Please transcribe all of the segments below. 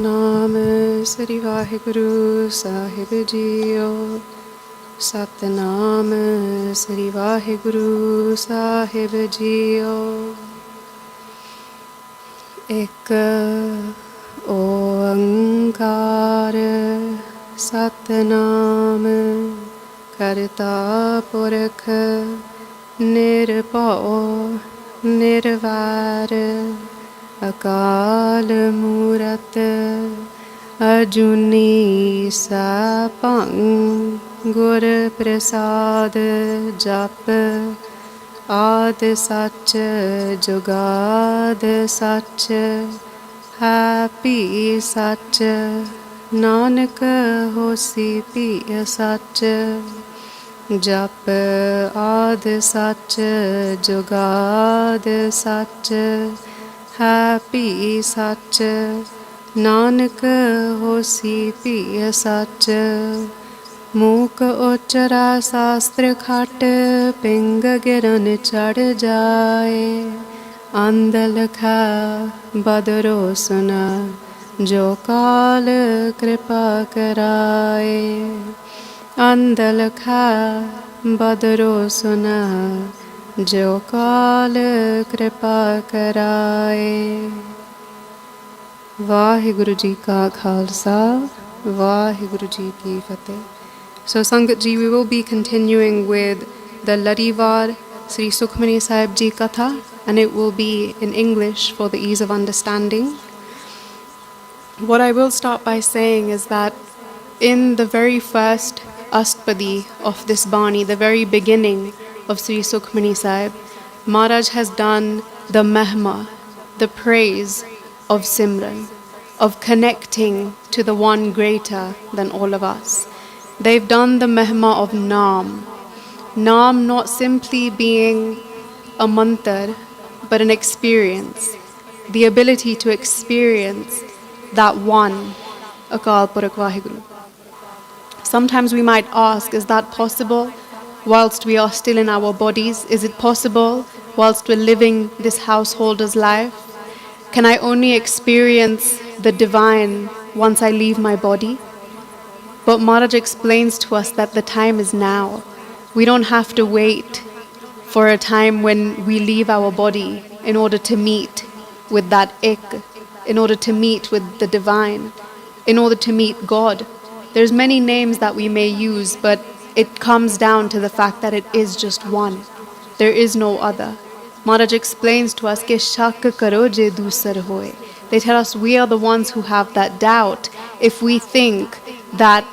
ਸਤਨਾਮ ਸ੍ਰੀ ਵਾਹਿਗੁਰੂ ਸਾਹਿਬ JIO. Satnam ਸ੍ਰੀ ਵਾਹਿਗੁਰੂ ਸਾਹਿਬ JIO. ਇੱਕ ਓੰਕਾਰ ਸਤਨਾਮ ਕਰਤਾ ਪੁਰਖ ਨਿਰਭਉ ਨਿਰਵੈਰ ਅਕਾਲ ਮੂਰਤ ਅਜੂਨੀ ਸੈਭੰ ਗੁਰ ਪ੍ਰਸਾਦ ਜਪ ਆਦ ਸੱਚ ਜੁਗਾਦ ਸੱਚ ਹੈ ਭੀ ਸੱਚ ਨਾਨਕ ਹੋਸੀ ਭੀ ਸੱਚ ਜਪ ਆਦ ਸੱਚ ਜੁਗਾਦ ਸੱਚ ਹੈ ਭੀ ਸੱਚ ਨਾਨਕ ਹੋਸੀ ਭੀ ਸੱਚ ਮੂਕ ਉਚਰਾ ਸ਼ਾਸਤਰ ਖਟ ਪਿੰਗ ਗਿਰਨ ਚੜ ਜਾਏ ਅੰਧ ਲਖਾ ਬਦਰੋ ਸੁਨਾ ਜੋ ਕਾਲ ਕਿਰਪਾ ਕਰਾਏ ਅੰਧ ਲਖਾ ਬਦਰੋ ਸੁਨਾ ਜੋ ਕਾਲ ਕਿਰਪਾ ਕਰਾਏ। ਵਾਹਿਗੁਰੂ ਜੀ ਕਾ ਖਾਲਸਾ ਵਾਹਿਗੁਰੂ ਜੀ ਕੀ ਫਤਿਹ। So Sangat ji, we will be continuing with the Ladivar Sri Sukhmani Sahib Ji Katha, and it will be in English for the ease of understanding. What I will start by saying is that in the very first Astpadi of this Bani, the very beginning of Sri Sukhmani Sahib, Maharaj has done the Mahma, the praise of Simran, of connecting to the one greater than all of us. They've done the Mahma of Naam. Naam not simply being a mantra, but an experience. The ability to experience that one, Akal Purakh Vaheguru. Sometimes we might ask, is that possible whilst we are still in our bodies? Is it possible whilst we're living this householder's life? Can I only experience the divine once I leave my body? But Maharaj explains to us that the time is now. We don't have to wait for a time when we leave our body in order to meet with that ik, in order to meet with the divine, in order to meet God. There's many names that we may use, but it comes down to the fact that it is just one. There is no other. Maharaj explains to us, Ke shak karo je dusar hoye. They tell us we are the ones who have that doubt if we think that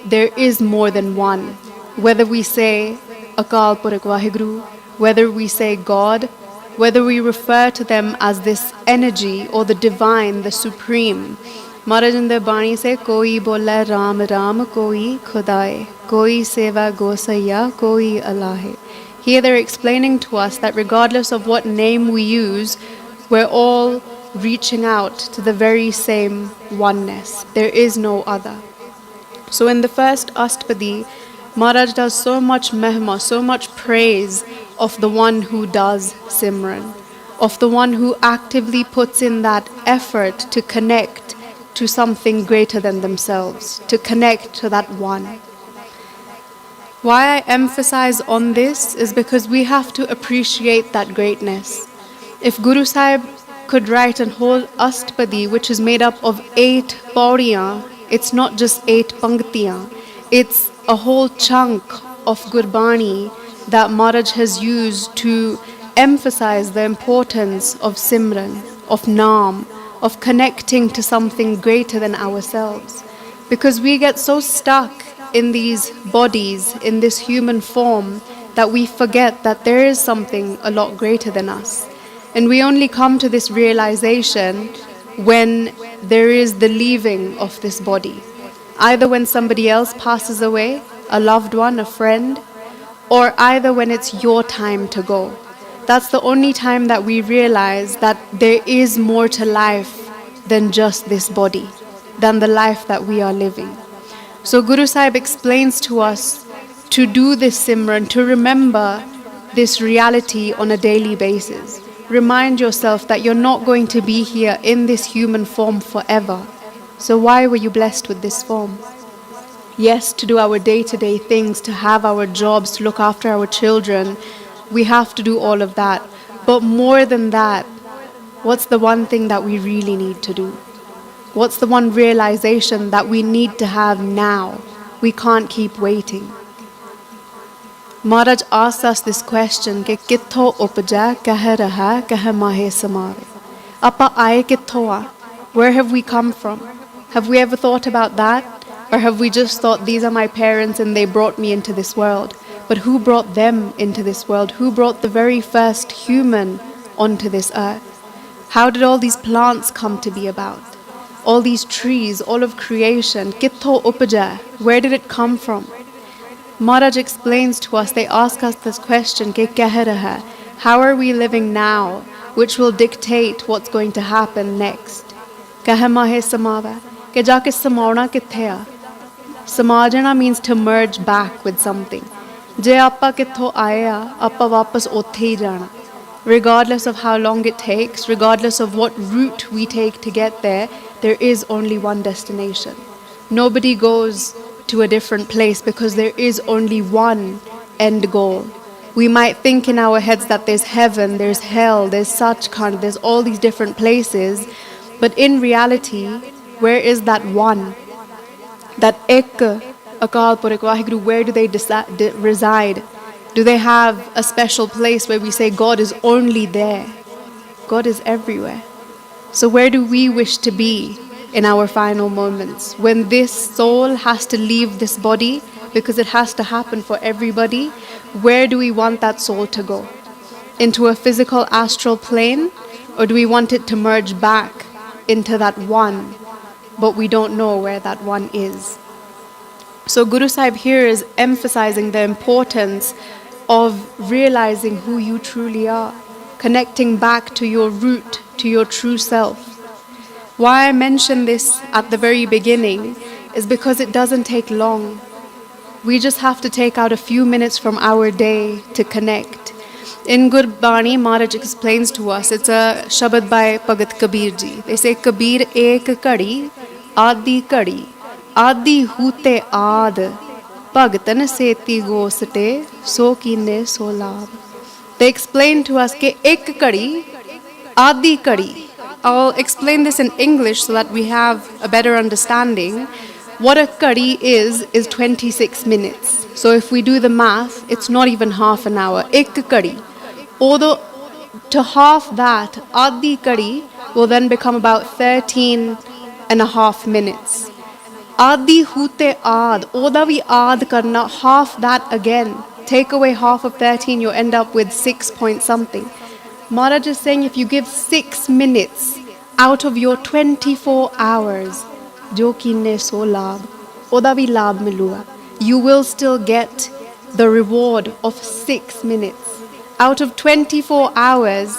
there is more than one. Whether we say Akal Purakh Vaheguru, whether we say God, whether we refer to them as this energy or the divine, the supreme. Maharaj in their Bani say, Koi bola Ram Ram, Koi Khudaye, Koi seva Gosaya, Koi Allahe. Here they're explaining to us that regardless of what name we use, we're all reaching out to the very same oneness. There is no other. So in the first Astpadi, Maharaj does so much mehma, so much praise of the one who does Simran, of the one who actively puts in that effort to connect to something greater than themselves, to connect to that one. Why I emphasize on this is because we have to appreciate that greatness. If Guru Sahib could write a whole Astpadi which is made up of 8 pauriyan, it's not just 8 panktiyan, it's a whole chunk of Gurbani that Maharaj has used to emphasize the importance of Simran, of Naam, of connecting to something greater than ourselves. Because we get so stuck in these bodies, in this human form, that we forget that there is something a lot greater than us. And we only come to this realization when there is the leaving of this body. Either when somebody else passes away, a loved one, a friend, or either when it's your time to go. That's the only time that we realize that there is more to life than just this body, than the life that we are living. So Guru Sahib explains to us to do this Simran, to remember this reality on a daily basis. Remind yourself that you're not going to be here in this human form forever. So why were you blessed with this form? Yes, to do our day-to-day things, to have our jobs, to look after our children, we have to do all of that. But more than that, what's the one thing that we really need to do? What's the one realization that we need to have now? We can't keep waiting. Maharaj asks us this question कि कित्थों उपजा कह रहा कह माहे समावे. Appa aaye kitthoa? Where have we come from? Have we ever thought about that? Or have we just thought these are my parents and they brought me into this world? But who brought them into this world? Who brought the very first human onto this earth? How did all these plants come to be about? All these trees, all of creation, kittho upja, where did it come from? Maharaj explains to us, they ask us this question, ke keh raha, how are we living now, which will dictate what's going to happen next. Keh mahe samava, ke jaake samauna kithe a. Samajana means to merge back with something. Je appa kitho aaya, appa wapas othe hi jana. Regardless of how long it takes, regardless of what route we take to get there is only one destination. Nobody goes to a different place because there is only one end goal. We might think in our heads that there's heaven, there's hell, there's Sachkhand, there's all these different places, but in reality, where is that one? That Ek Akal Purakh Vaheguru, where do they reside? Do they have a special place where we say God is only there? God is everywhere. So where do we wish to be in our final moments? When this soul has to leave this body, because it has to happen for everybody, where do we want that soul to go? Into a physical astral plane? Or do we want it to merge back into that one, but we don't know where that one is? So Guru Sahib here is emphasizing the importance of realizing who you truly are, connecting back to your root, to your true self. Why I mention this at the very beginning is because it doesn't take long. We just have to take out a few minutes from our day to connect. In Gurbani, Maharaj explains to us, it's a Shabad by Bhagat Kabir ji. They say, Kabir ek kadi, adi kadi, adi hute aad, bhagatan seti goste, so kine so labh. They explain to us, ke ek kadi, adi kadi. I'll explain this in English so that we have a better understanding. What a kadi is 26 minutes. So if we do the math, it's not even half an hour. Ek kadi. Although to half that, adi kadi will then become about 13 and a half minutes. Adi hute aad. Oda vi aad karna, half that again. Take away half of 13, you end up with 6 point something. Maharaj is saying if you give 6 minutes out of your 24 hours, jo kinne so labh, oda vi labh miluga, you will still get the reward of 6 minutes. Out of 24 hours,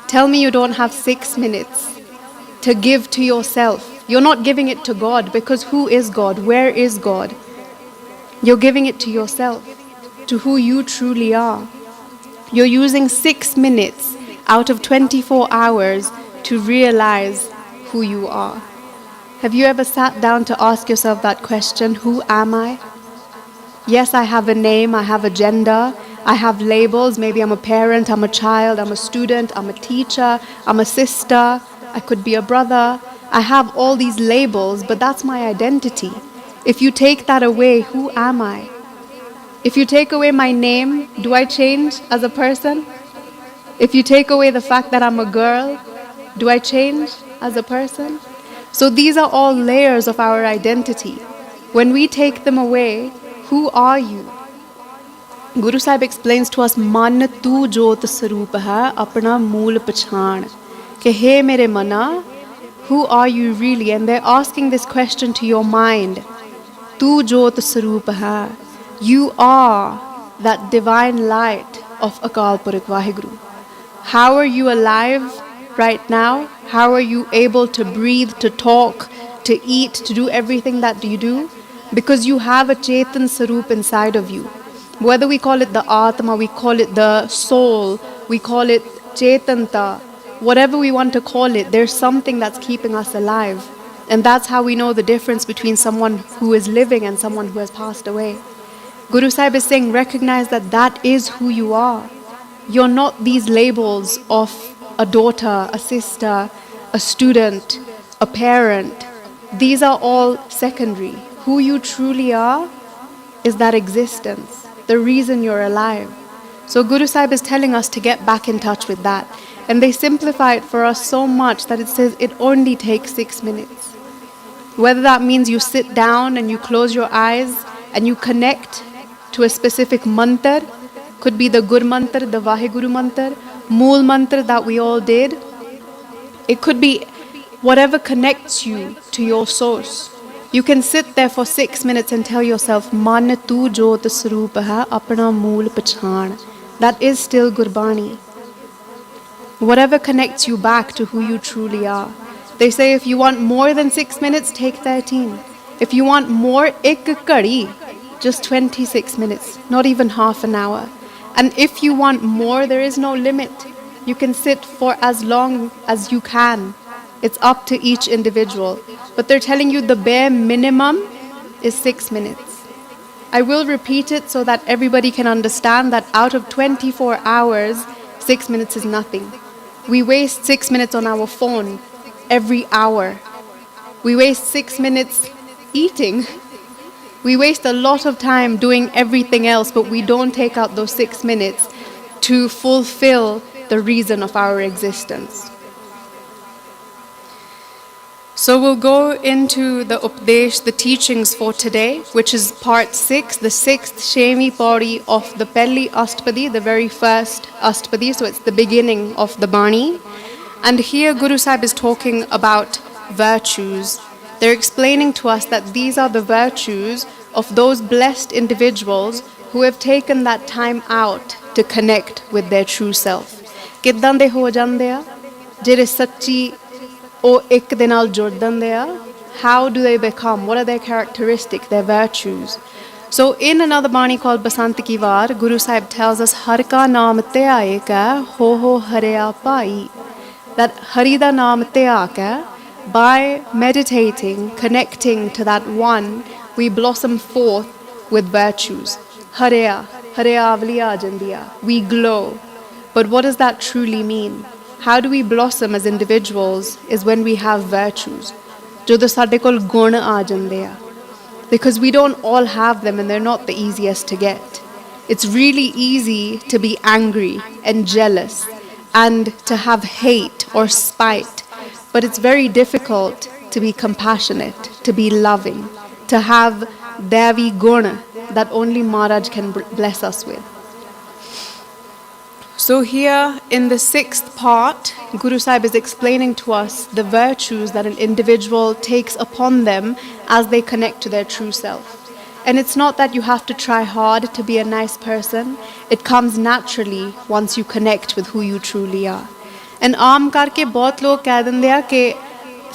tell me you don't have 6 minutes to give to yourself. You're not giving it to God, because who is God? Where is God? You're giving it to yourself, to who you truly are. You're using 6 minutes out of 24 hours to realize who you are. Have you ever sat down to ask yourself that question, who am I? Yes, I have a name, I have a gender, I have labels. Maybe I'm a parent, I'm a child, I'm a student, I'm a teacher, I'm a sister, I could be a brother. I have all these labels, but that's my identity. If you take that away, who am I? If you take away my name, do I change as a person? If you take away the fact that I'm a girl, do I change as a person? So these are all layers of our identity. When we take them away, who are you? Guru Sahib explains to us, Man tu jot saroop hai, apna mool pachan. Ke hey mere mana, who are you really? And they're asking this question to your mind. Tu jot saroop hai. You are that divine light of Akal Purakh Vaheguru. How are you alive right now? How are you able to breathe, to talk, to eat, to do everything that you do? Because you have a Chetan Saroop inside of you. Whether we call it the Atma, we call it the soul, we call it Chetanta, whatever we want to call it, there's something that's keeping us alive. And that's how we know the difference between someone who is living and someone who has passed away. Guru Sahib is saying, recognize that that is who you are. You're not these labels of a daughter, a sister, a student, a parent. These are all secondary. Who you truly are is that existence, the reason you're alive. So Guru Sahib is telling us to get back in touch with that. And they simplify it for us so much that it says it only takes 6 minutes. Whether that means you sit down and you close your eyes and you connect to a specific mantra, could be the Gur mantra, the Vaheguru mantra, Mool mantra that we all did. It could be whatever connects you to your source. You can sit there for 6 minutes and tell yourself, Man tu jot swaroop hai, apna mool pachan. That is still Gurbani. Whatever connects you back to who you truly are. They say if you want more than 6 minutes, take 13. If you want more, ek kadi, just 26 minutes, not even half an hour. And if you want more, there is no limit. You can sit for as long as you can. It's up to each individual. But they're telling you the bare minimum is 6 minutes. I will repeat it so that everybody can understand that out of 24 hours, 6 minutes is nothing. We waste 6 minutes on our phone every hour. We waste 6 minutes eating. We waste a lot of time doing everything else, but we don't take out those 6 minutes to fulfill the reason of our existence. So we'll go into the Updesh, the teachings for today, which is part 6, the 6th Shemi Pauri of the Pelli Astpadi, the very first Astpadi, so it's the beginning of the Bani. And here Guru Sahib is talking about virtues. They're explaining to us that these are the virtues of those blessed individuals who have taken that time out to connect with their true self. Kiddan de ho jande a jehde sachi o ek de naal jud jande a. How do they become? What are their characteristics, their virtues? So in another Bani called Basant Ki War, Guru Sahib tells us Har ka naam te aaye ka ho harya pai. That Hari da naam te aake, by meditating, connecting to that one, we blossom forth with virtues. Harya avliya jandiya. We glow. But what does that truly mean? How do we blossom as individuals is when we have virtues. Jodon sade kol gun aa jande a. Because we don't all have them and they're not the easiest to get. It's really easy to be angry and jealous and to have hate or spite. But it's very difficult to be compassionate, to be loving, to have Devi Guna that only Maharaj can bless us with. So here in the 6th part, Guru Sahib is explaining to us the virtues that an individual takes upon them as they connect to their true self. And it's not that you have to try hard to be a nice person. It comes naturally once you connect with who you truly are. And आम करके बहुत लोग कह दिंदे आ कि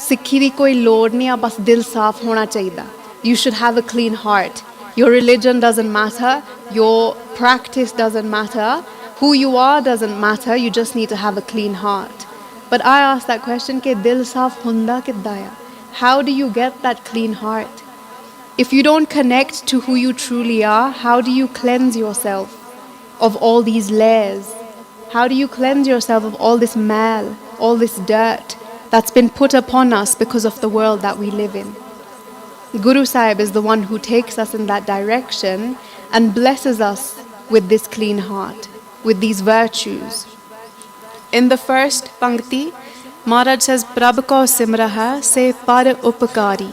सिक्खी दी कोई लोड़ नहीं आ, बस दिल साफ होना चाहिए. You should have a clean heart. Your religion doesn't matter. Your practice doesn't matter. Who you are doesn't matter. You just need to have a clean heart. But I ask that question कि दिल साफ हुंदा किद्दां आ? How do you get that clean heart? If you don't connect to who you truly are, how do you cleanse yourself of all these layers? How do you cleanse yourself of all this mal, all this dirt that's been put upon us because of the world that we live in? Guru Sahib is the one who takes us in that direction and blesses us with this clean heart, with these virtues. In the first Pankti, Maharaj says, Prabh ko simraha se par upakari.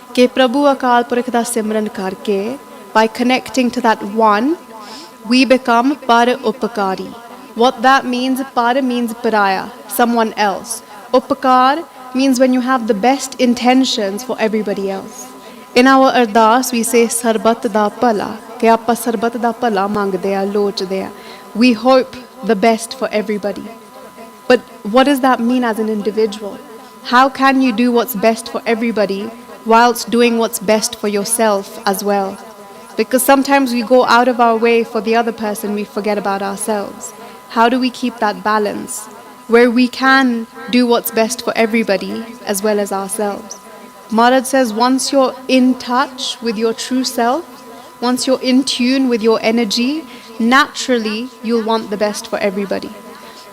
Ke Prabhu Akal Purakh da simran karke, by connecting to that one, we become par upakari. What that means, para means paraya, someone else. Upakar means when you have the best intentions for everybody else. In our ardas, we say sarbat da pala, ke aapa sarbat da pala mangde a, lochde a. We hope the best for everybody. But what does that mean as an individual? How can you do what's best for everybody whilst doing what's best for yourself as well? Because sometimes we go out of our way for the other person, we forget about ourselves. How do we keep that balance where we can do what's best for everybody as well as ourselves? Maharaj says once you're in touch with your true self, once you're in tune with your energy, naturally you'll want the best for everybody.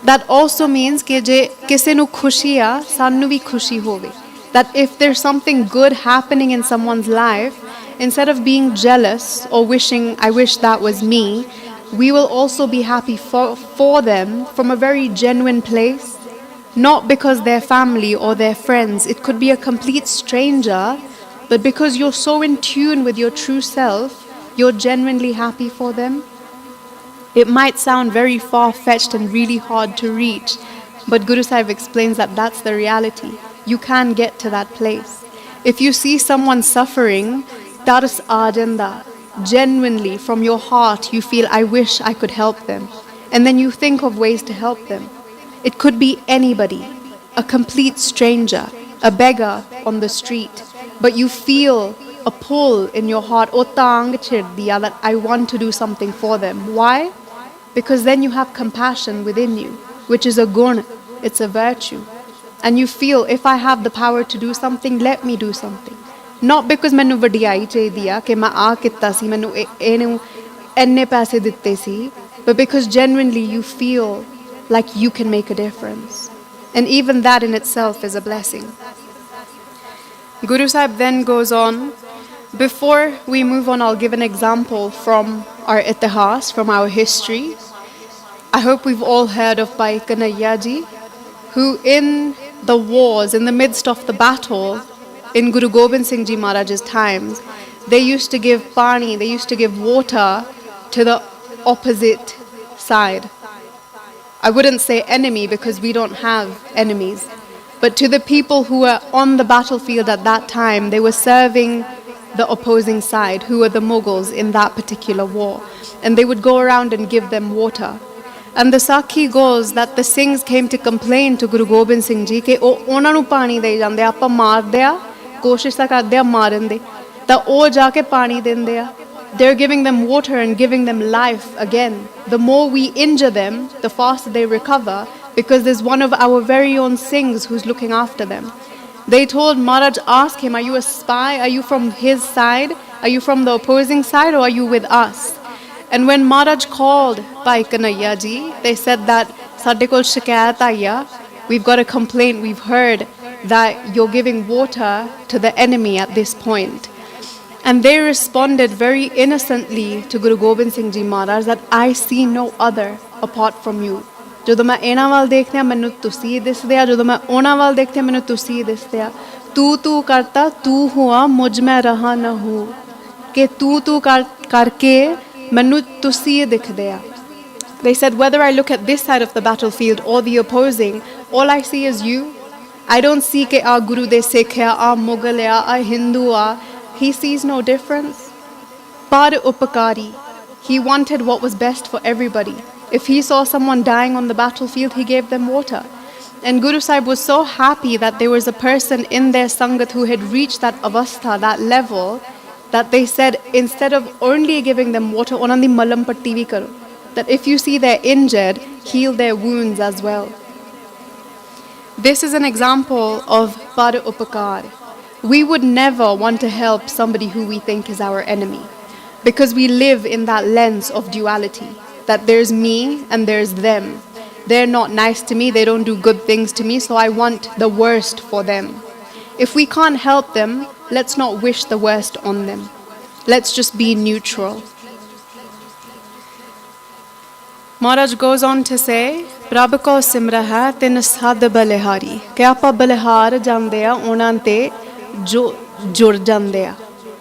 That also means कि जे किसी नु खुशी आ सानू भी खुशी होवे. That if there's something good happening in someone's life, instead of being jealous or wishing, I wish that was me, we will also be happy for them from a very genuine place, not because they're family or they're friends. It could be a complete stranger, but because you're so in tune with your true self, you're genuinely happy for them. It might sound very far-fetched and really hard to reach, but Guru Sahib explains that that's the reality. You can get to that place. If you see someone suffering, Taras Ajanda, genuinely from your heart you feel, I wish I could help them. And then you think of ways to help them. It could be anybody, a complete stranger, a beggar on the street, but you feel a pull in your heart, "O tang chhid diya," that I want to do something for them. Why? Because then you have compassion within you, which is a gun, it's a virtue. And you feel, if I have the power to do something, let me do something. Not because मैनू वडियाई चाहिदी आ कि मैं आ कित्ता सी, मैनू इहनू इन्ने पैसे दित्ते सी, but because genuinely you feel like you can make a difference. And even that in itself is a blessing. Guru Sahib then goes on. Before we move on, I'll give an example from our itihas, from our history. I hope we've all heard of Bhai Kanhaiya Ji, who in the wars, in the midst of the battle, in Guru Gobind Singh Ji Maharaj's times, they used to give pani, they used to give water to the opposite side. I wouldn't say enemy because we don't have enemies, but to the people who were on the battlefield at that time, they were serving the opposing side, who were the Mughals in that particular war. And they would go around and give them water. And the Sakhi goes that the Singhs came to complain to Guru Gobind Singh Ji कि ਉਹਨਾਂ ਨੂੰ ਪਾਣੀ ਦੇ ਜਾਂਦੇ ਆ, ਆਪਾਂ ਮਾਰਦੇ ਆ, ਕੋਸ਼ਿਸ਼ ਤਾਂ ਕਰਦੇ ਆ ਮਾਰਨ ਦੇ, ਤਾਂ ਉਹ ਜਾ ਕੇ ਪਾਣੀ ਦਿੰਦੇ ਆ. They're giving them water and giving them life again. The more we injure them, the faster they recover, because there's one of our very own Singhs who's looking after them. They told Maharaj, ask him, are you a spy? Are you from his side? Are you from the opposing side, or are you with us? And when Maharaj called Bhai Kanhaiya Ji, they said that ਸਾਡੇ ਕੋਲ ਸ਼ਿਕਾਇਤ ਆਈ ਆ, we've got a complaint, we've heard that you're giving water to the enemy at this point. And they responded very innocently to Guru Gobind Singh Ji Maharaj that I see no other apart from you. ਜਦੋਂ ਮੈਂ ਇਹਨਾਂ ਵੱਲ ਦੇਖਦੀ ਹਾਂ ਮੈਨੂੰ ਤੁਸੀਂ ਦਿਸਦੇ ਆ, ਜਦੋਂ ਮੈਂ ਉਹਨਾਂ ਵੱਲ ਦੇਖਦੀ ਹਾਂ ਮੈਨੂੰ ਤੁਸੀਂ ਦਿਸਦੇ ਆ. ਤੂੰ ਕਰਤਾ ਤੂੰ ਹੁਆ ਮੁਝ ਮੈਂ ਰਹਾ ਨਾ ਹੂੰ, ਕਿ ਤੂੰ ਕਰਕੇ ਮੈਨੂੰ ਤੁਸੀਂ ਦਿਖਦੇ ਆ. They said, whether I look at this side of the battlefield or the opposing, all I see is you. I don't see कि आ Guru de Sikh है, आ Mughal है, आ Hindu uh. He sees no difference. Par upakari. He wanted what was best for everybody. If he saw someone dying on the battlefield, he gave them water. And Guru Sahib was so happy that there was a person in their Sangat who had reached that avastha, that level, that they said, instead of only giving them water, ਉਹਨਾਂ ਦੀ ਮਲਮ ਪੱਟੀ ਵੀ ਕਰੋ. That if you see they're injured, heal their wounds as well. This is an example of par upakar. We would never want to help somebody who we think is our enemy, because we live in that lens of duality, that there's me and there's them. They're not nice to me, they don't do good things to me, so I want the worst for them. If we can't help them, let's not wish the worst on them. Let's just be neutral. Maharaj goes on to say, Prabh ko simra hai tin sad balihari. कि ਆਪਾਂ ਬਲਿਹਾਰ ਜਾਂਦੇ ਆ ਉਹਨਾਂ ਤੇ ਜੋ ਜੁੜ ਜਾਂਦੇ ਆ.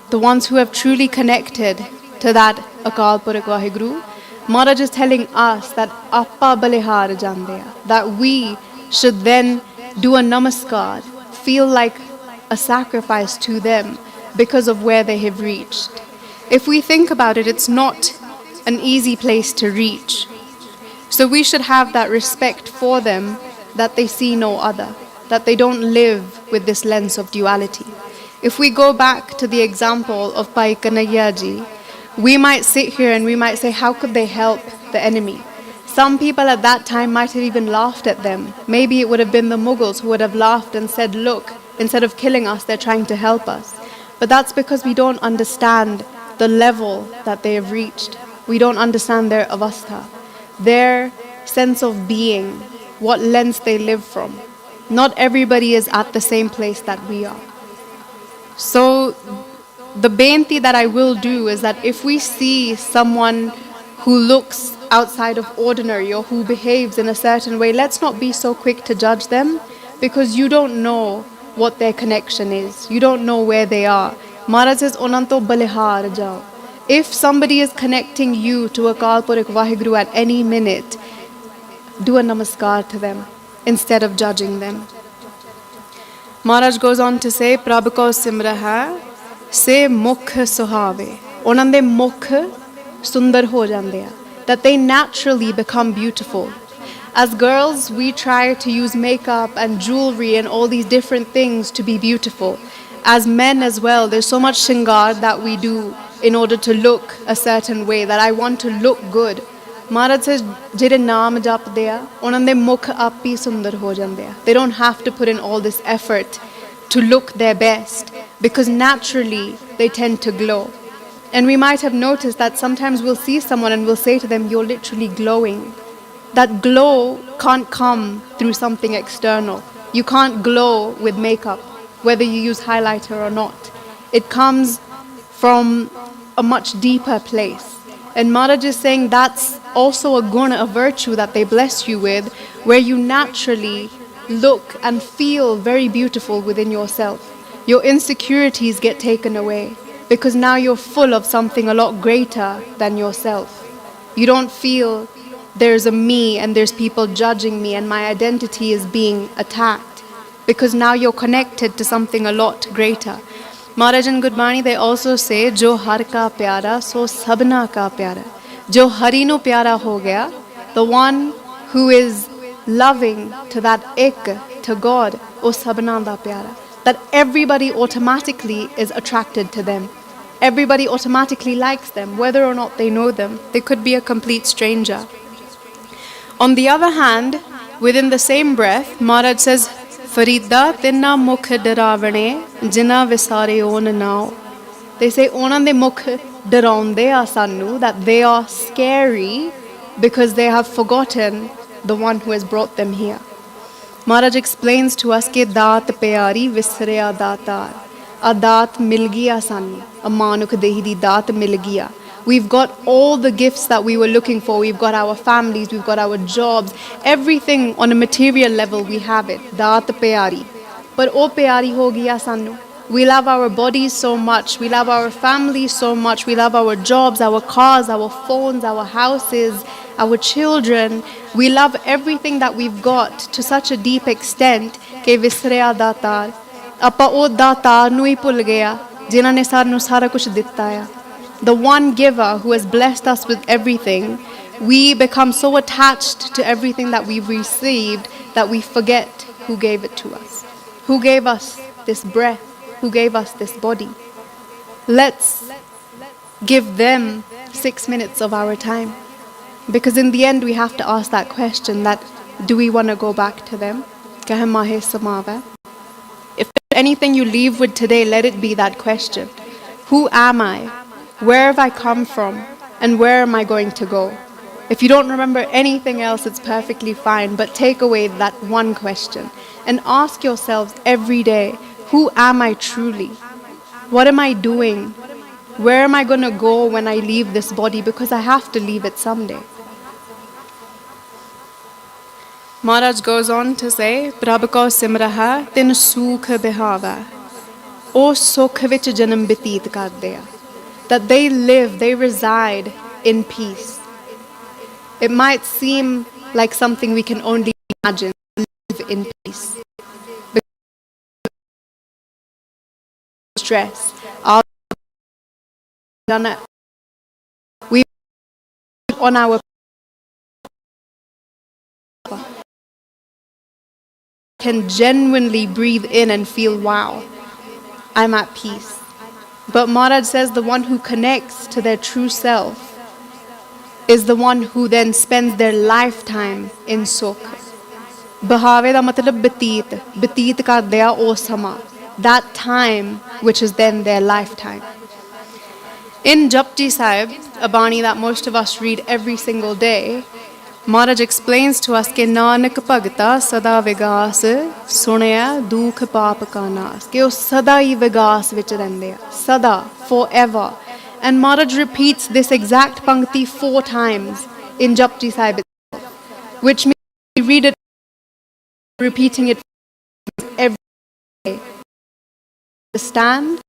The ones who have truly connected to that Akal Purakh Vaheguru. Maharaj is telling us that ਆਪਾਂ ਬਲਿਹਾਰ ਜਾਂਦੇ ਆ, that we should then do a namaskar, feel like a sacrifice to them because of where they have reached. If we think about it, it's not an easy place to reach. So we should have that respect for them, that they see no other, that they don't live with this lens of duality. If we go back to the example of Bhai Kanhaiya Ji, we might sit here and we might say, how could they help the enemy? Some people at that time might have even laughed at them. Maybe it would have been the Mughals who would have laughed and said, look, Instead of killing us, they're trying to help us. But that's because we don't understand the level that they have reached. We don't understand their avastha, their sense of being, what lens they live from. Not everybody is at the same place that we are. So the benti that I will do is that if we see someone who looks outside of ordinary or who behaves in a certain way, let's not be so quick to judge them, because you don't know what their connection is. You don't know where they are. Maharaj says, "Onanto balihar jao." If somebody is connecting you to a Kalpurik Vaheguru at any minute, do a namaskar to them instead of judging them. Maharaj goes on to say, "Prabhu ko simra hai se mukh suhave." Onan de mukh sundar ho jande hai, that they naturally become beautiful. As girls, we try to use makeup and jewelry and all these different things to be beautiful. As men as well, there's so much shingar that we do in order to look a certain way, that I want to look good. Maharaj says, "Jire naam japde a, onan de mukh aap hi sundar ho jande a." They don't have to put in all this effort to look their best, because naturally they tend to glow. And we might have noticed that sometimes we'll see someone and we'll say to them, "You're literally glowing." That glow can't come through something external. You can't glow with makeup, whether you use highlighter or not. It comes from a much deeper place. And Maharaj is saying that's also a guna, a virtue that they bless you with, where you naturally look and feel very beautiful within yourself. Your insecurities get taken away, because now you're full of something a lot greater than yourself. You don't feel there's a me and there's people judging me and my identity is being attacked, because now you're connected to something a lot greater. Maharaj and Gurbani, they also say, "Jo har ka pyara, so sabna ka pyara." Jo hari nu pyara ho gaya, the one who is loving to that ek, to God, o sabna da pyara. That everybody automatically is attracted to them. Everybody automatically likes them, whether or not they know them. They could be a complete stranger. On the other hand, within the same breath, Maharaj says, "Farida tinna mukh daravane jina visare on now." They say, "Onan de mukh daraunde a sanu," that they are scary because they have forgotten the one who has brought them here. Maharaj explains to us ke daat pyari visraya datar. A daat mil gaya sanu. A manuk dehi di daat mil gaya. We've got all the gifts that we were looking for. We've got our families, we've got our jobs, everything on a material level we have it. Daat pyari. But oh pyari ho gaya sanu. We love our bodies so much. We love our families so much. We love our jobs, our cars, our phones, our houses, our children. We love everything that we've got to such a deep extent ke visraya datar. Appa oh datar nu hi bhul gaya जिन्हां ने सानू सारा कुछ दिता है. The one giver who has blessed us with everything, we become so attached to everything that we've received that we forget who gave it to us. Who gave us this breath? Who gave us this body? Let's give them 6 minutes of our time. Because in the end we have to ask that question, that do we want to go back to them? Kahe mahe samave. If there's anything you leave with today, let it be that question. Who am I? Where have I come from? And where am I going to go? If you don't remember anything else, it's perfectly fine, but take away that one question and ask yourselves every day, who am I truly? What am I doing? Where am I going to go when I leave this body? Because I have to leave it someday. Maharaj goes on to say, "Prabhu ko simraha tin sukh behava." O sukh vich janam betit karde a. That they live, they reside in peace. It might seem like something we can only imagine, live in peace. Stress. We on our can genuinely breathe in and feel, wow, I'm at peace. But Maharaj says the one who connects to their true self is the one who then spends their lifetime in sukh. ਬਹਾਵੇ ਦਾ ਮਤਲਬ ਬਤੀਤ ਕਰਦੇ ਆ ਉਹ ਸਮਾਂ, that time which is then their lifetime. In Japji Sahib, a Bani that most of us read every single day, Maharaj explains to us कि नानक भगता सदा Vegas सुनिया दुख पाप का नाश, कि वो सदा ही विगास विच रहंदे आ, सदा, forever. And Maharaj repeats this exact pankti 4 times in Japji Sahib, which means we read it, repeating it every day. Understand?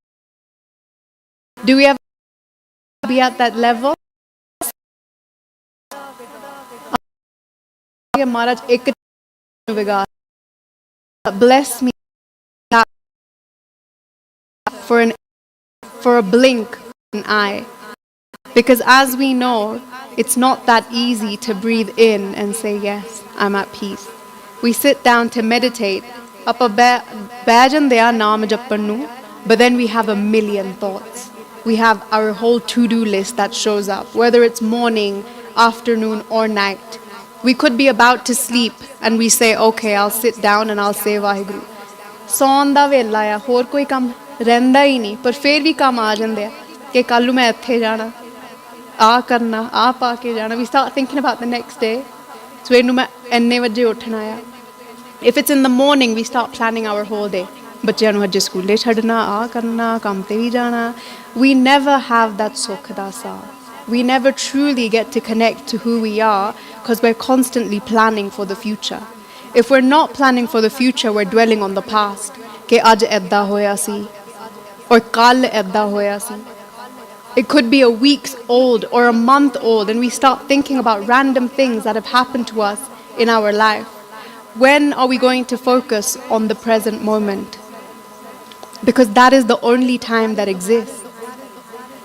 Do we ever be at that level? Maharaj, bless me for a blink of an eye. Because as we know, it's not that easy to breathe in and say, yes, I'm at peace. We sit down to meditate, but then we have a million thoughts. We have our whole to-do list that shows up, whether it's morning, afternoon, or night. We could be about to sleep and we say, okay, I'll sit down and I'll say Vaheguru. ਸੌਣ ਦਾ ਵੇਲਾ ਆ, ਹੋਰ ਕੋਈ ਕੰਮ ਰਹਿੰਦਾ ਹੀ ਨਹੀਂ, ਪਰ ਫਿਰ ਵੀ ਕੰਮ ਆ ਜਾਂਦੇ ਆ ਕਿ ਕੱਲ੍ਹ ਨੂੰ ਮੈਂ ਇੱਥੇ ਜਾਣਾ, ਆ ਕਰਨਾ, ਆ ਪਾ ਕੇ ਜਾਣਾ. We start thinking about the next day. ਸਵੇਰ ਨੂੰ ਮੈਂ ਇੰਨੇ ਵਜੇ ਉੱਠਣਾ ਆ. If it's in the morning, we start planning our whole day. ਬੱਚਿਆਂ ਨੂੰ ਅੱਜ ਸਕੂਲੇ ਛੱਡਣਾ, ਆ ਕਰਨਾ, ਕੰਮ ਤੇ ਵੀ ਜਾਣਾ. We never have that sukh da sath. We never truly get to connect to who we are because we're constantly planning for the future. If we're not planning for the future, we're dwelling on the past. Ke aaj edda hoya si, or kal edda hoya si. It could be a week old or a month old, and we start thinking about random things that have happened to us in our life. When are we going to focus on the present moment? Because that is the only time that exists.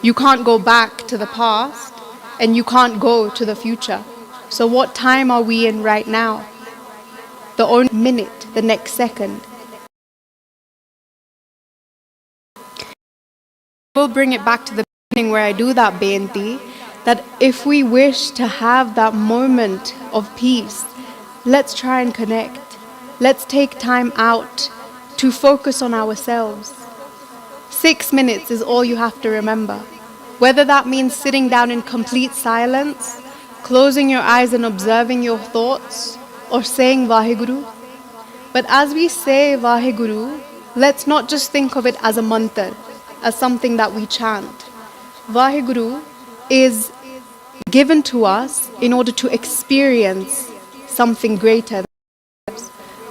You can't go back to the past and you can't go to the future. So what time are we in right now? The only minute, the next second. We'll bring it back to the beginning where I do that beinti, that if we wish to have that moment of peace, let's try and connect. Let's take time out to focus on ourselves. 6 minutes is all you have to remember. Whether that means sitting down in complete silence, closing your eyes and observing your thoughts, or saying Vaheguru. But as we say Vaheguru, let's not just think of it as a mantra, as something that we chant. Vaheguru is given to us in order to experience something greater.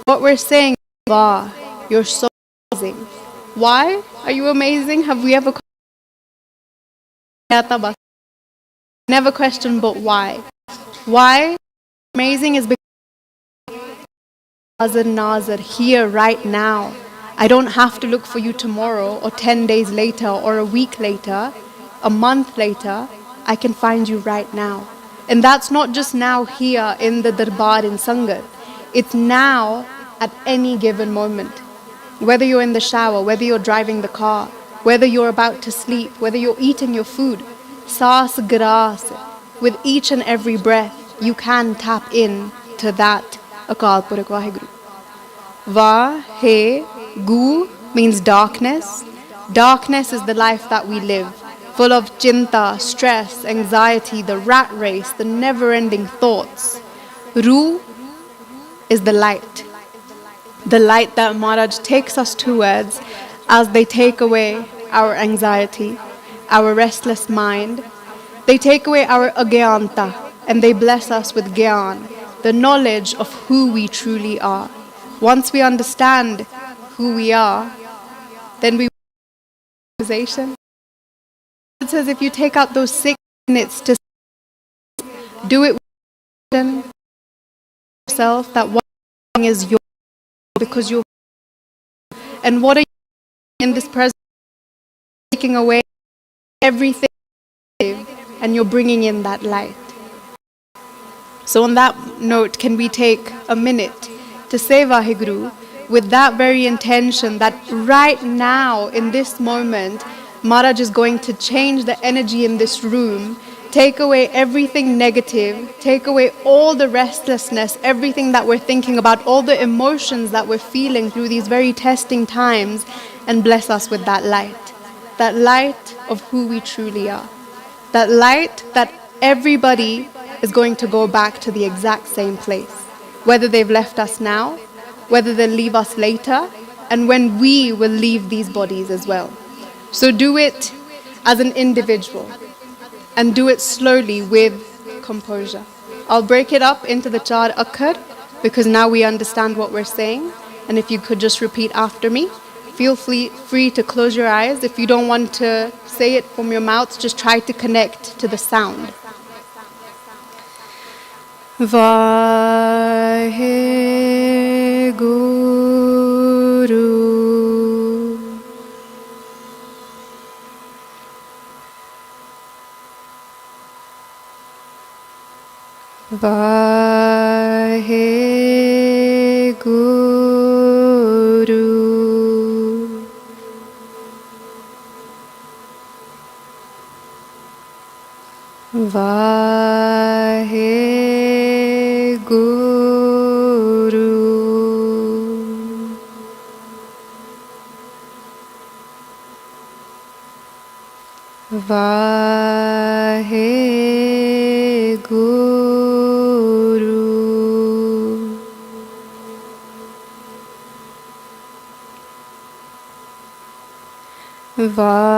What we're saying, Vah, you're so amazing. Why are you amazing? Have we ever never questioned, but why? Why amazing is because Nazar here right now. I don't have to look for you tomorrow or 10 days later or a week later, a month later. I can find you right now. And that's not just now here in the Darbar in Sangat. It's now at any given moment. Whether you're in the shower, whether you're driving the car, whether you're about to sleep, whether you're eating your food, saas graas, with each and every breath, you can tap in to that Akal Purakh Vaheguru. Va, he, gu means darkness. Darkness is the life that we live, full of chinta, stress, anxiety, the rat race, the never-ending thoughts. Ru is the light that Maharaj takes us towards as they take away our anxiety, our restless mind. They take away our agyanta and they bless us with gyan, the knowledge of who we truly are. Once we understand who we are, then we realization. It says if you take out those 6 minutes to do it with yourself, that one thing is yours because you're, and what are you in this present, taking away everything and you're bringing in that light. So on that note, can we take a minute to say Vaheguru with that very intention that right now in this moment Maharaj is going to change the energy in this room Take away everything negative. Take away all the restlessness, everything that we're thinking about, all the emotions that we're feeling through these very testing times, and bless us with that light. That light of who we truly are. That light that everybody is going to go back to the exact same place. Whether they've left us now, whether they'll leave us later, and when we will leave these bodies as well. So do it as an individual and do it slowly with composure. I'll break it up into the char akhar because now we understand what we're saying. And if you could just repeat after me. Feel free to close your eyes. If you don't want to say it from your mouth, just try to connect to the sound. Vaheguru. Vaheguru. Vaheguru. Vaheguru. Vaheguru.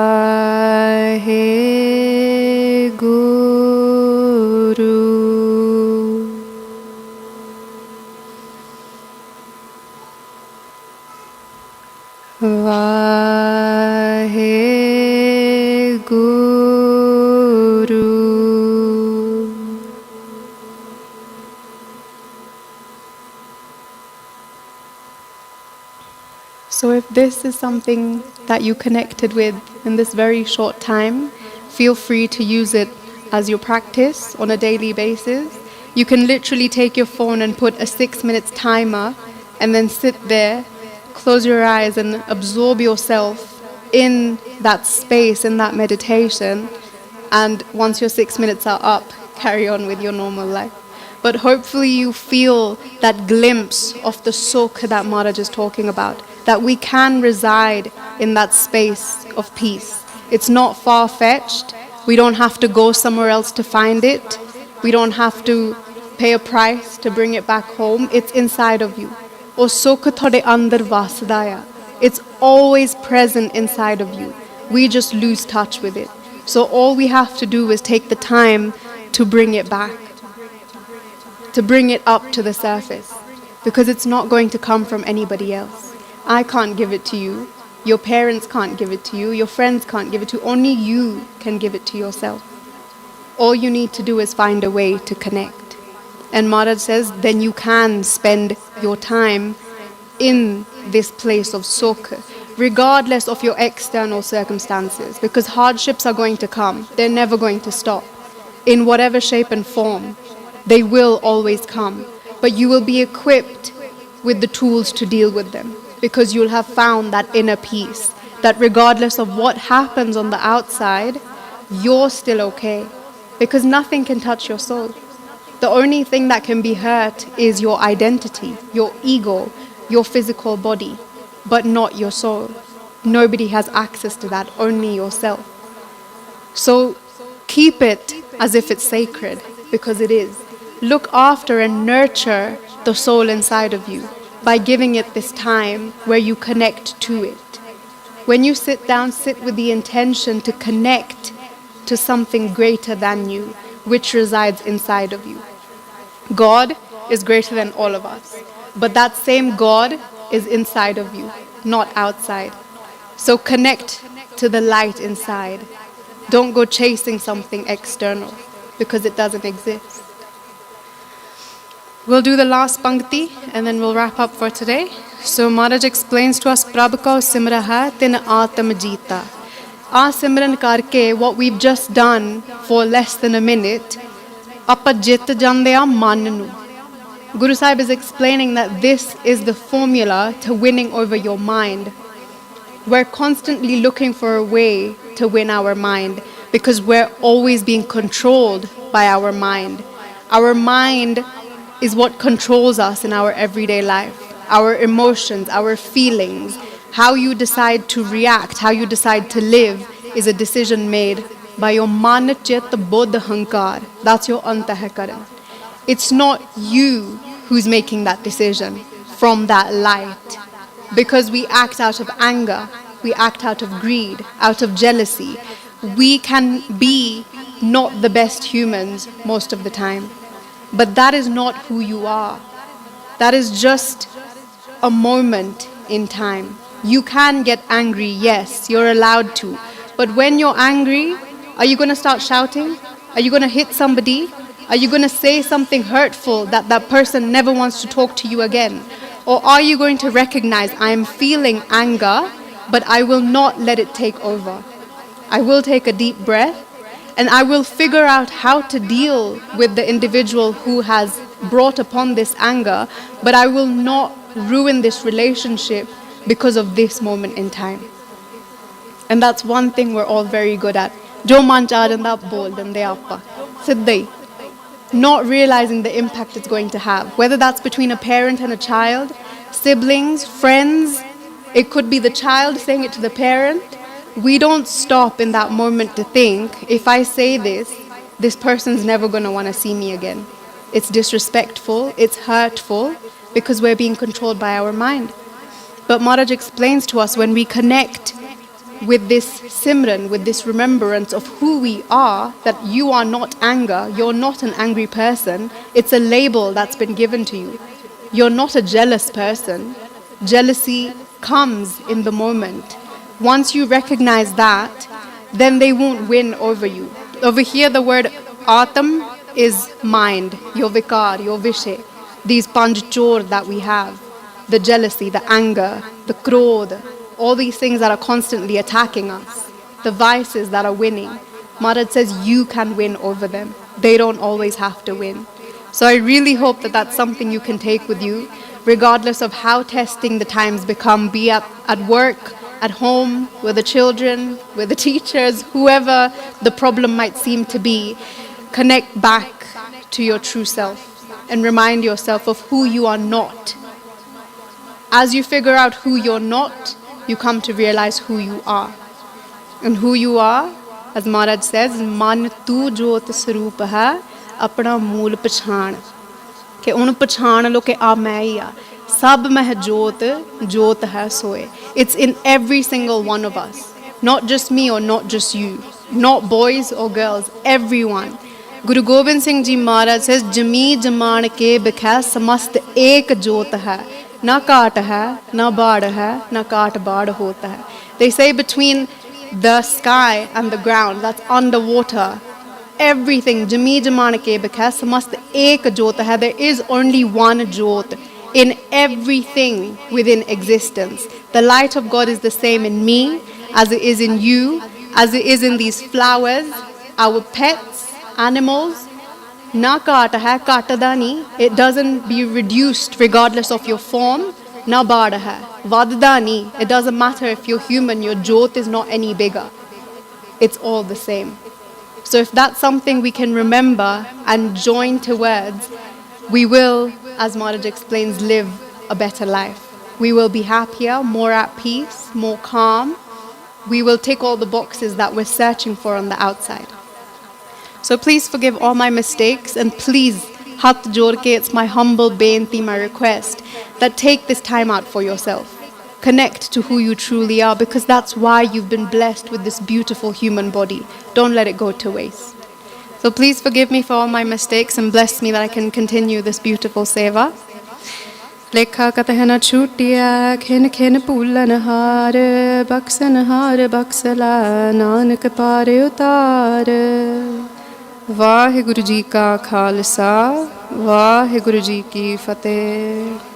Vaheguru. So if this is something that you connected with in this very short time, feel free to use it as your practice on a daily basis. You can literally take your phone and put a 6 minutes timer and then sit there, close your eyes and absorb yourself in that space, in that meditation. And once your 6 minutes are up, carry on with your normal life. But hopefully you feel that glimpse of the sukh that Maharaj is talking about, that we can reside in that space of peace. It's not far-fetched. We don't have to go somewhere else to find it. We don't have to pay a price to bring it back home. It's inside of you. O sukh thode andar vasdaya. It's always present inside of you. We just lose touch with it. So all we have to do is take the time to bring it back, to bring it up to the surface, because it's not going to come from anybody else. I can't give it to you. Your parents can't give it to you. Your friends can't give it to you. Only you can give it to yourself. All you need to do is find a way to connect. And Maharaj says, then you can spend your time in this place of sukh, regardless of your external circumstances, because hardships are going to come. They're never going to stop. In whatever shape and form, they will always come. But you will be equipped with the tools to deal with them, because you'll have found that inner peace, that regardless of what happens on the outside, you're still okay, because nothing can touch your soul. The only thing that can be hurt is your identity, your ego, your physical body, but not your soul. Nobody has access to that, only yourself. So keep it as if it's sacred, because it is. Look after and nurture the soul inside of you by giving it this time where you connect to it. When you sit down, sit with the intention to connect to something greater than you, which resides inside of you. God is greater than all of us, but that same God is inside of you, not outside. So connect to the light inside. Don't go chasing something external, because it doesn't exist. We'll do the last pankti and then we'll wrap up for today. So Maharaj explains to us, Prabh ko simraha tin atam jeeta. Simran karke, what we've just done for less than a minute, apa jit jande a man nu. Guru Sahib is explaining that this is the formula to winning over your mind. We're constantly looking for a way to win our mind. because we're always being controlled by our mind. Our mind is what controls us in our everyday life. Our emotions, our feelings, how you decide to react, how you decide to live is a decision made by your man, chit, bodh, hankar. That's your antahakaran. It's not you who's making that decision from that light. Because we act out of anger, we act out of greed, out of jealousy. We can be not the best humans most of the time. But that is not who you are. That is just a moment in time. You can get angry, yes, you're allowed to. But when you're angry, are you going to start shouting? Are you going to hit somebody? Are you going to say something hurtful that that person never wants to talk to you again? Or are you going to recognize, I am feeling anger, but I will not let it take over. I will take a deep breath and I will figure out how to deal with the individual who has brought upon this anger, but I will not ruin this relationship because of this moment in time. And that's one thing we're all very good at. Jo man chaadanda bol dende aapa. Siddai. Not realizing the impact it's going to have. Whether that's between a parent and a child, siblings, friends, it could be the child saying it to the parent. We don't stop in that moment to think, if I say this person's never going to want to see me again. It's disrespectful, it's hurtful, because we're being controlled by our mind. But Maharaj explains to us, when we connect with this simran, with this remembrance of who we are, that you are not anger, you're not an angry person, it's a label that's been given to you. You're not a jealous person. Jealousy comes in the moment. Once you recognize that, then they won't win over you. Over here the word atam is mind, your vikar, your vishay. These panch chor that we have, the jealousy, the anger, the krodh, all these things that are constantly attacking us, the vices that are winning. Maharaj says you can win over them. They don't always have to win. So I really hope that that's something you can take with you, regardless of how testing the times become, be at work, at home, with the children, with the teachers, whoever the problem might seem to be. Connect back to your true self and remind yourself of who you are not. As you figure out who you're not, you come to realize who you are. And who you are, as Maharaj says, man tu jyot saroop hai, apna mool pachan. Ke un pachan lo ke a main hi a. Sab meh jyot hai soe. It's in every single one of us. Not just me or not just you. Not boys or girls, everyone. Guru Gobind Singh Ji Maharaj says, Jami jaman ke bikha samast ek jyot hai. Na kaat hai, na baad hai, na kaat baad hota hai. They say between the sky and the ground, that's underwater, everything, jami jaman ke bikha samast ek jyot hai. There is only one jyot in everything within existence. The light of God is the same in me, as it is in you, as it is in these flowers, our pets, animals. Na kaat hai, kaatda nahi. It doesn't be reduced regardless of your form. Na baad hai, vadda nahi. It doesn't matter if you're human, your jyot is not any bigger. It's all the same. So if that's something we can remember and join towards, we will, as Maharaj explains, live a better life. We will be happier, more at peace, more calm. We will tick all the boxes that we're searching for on the outside. So please forgive all my mistakes, and please, Hat jod ke, it's my humble beinti, my request, that take this time out for yourself. Connect to who you truly are, because that's why you've been blessed with this beautiful human body. Don't let it go to waste. So please forgive me for all my mistakes and bless me that I can continue this beautiful seva. Lekha katahana chutiya, khin khin poolan har, baksan har baksala, nanak pare utar. Waheguru ji ਕਾ ਖਾਲਸਾ ਵਾਹਿਗੁਰੂ ਜੀ ਕੀ ਫਤਿਹ।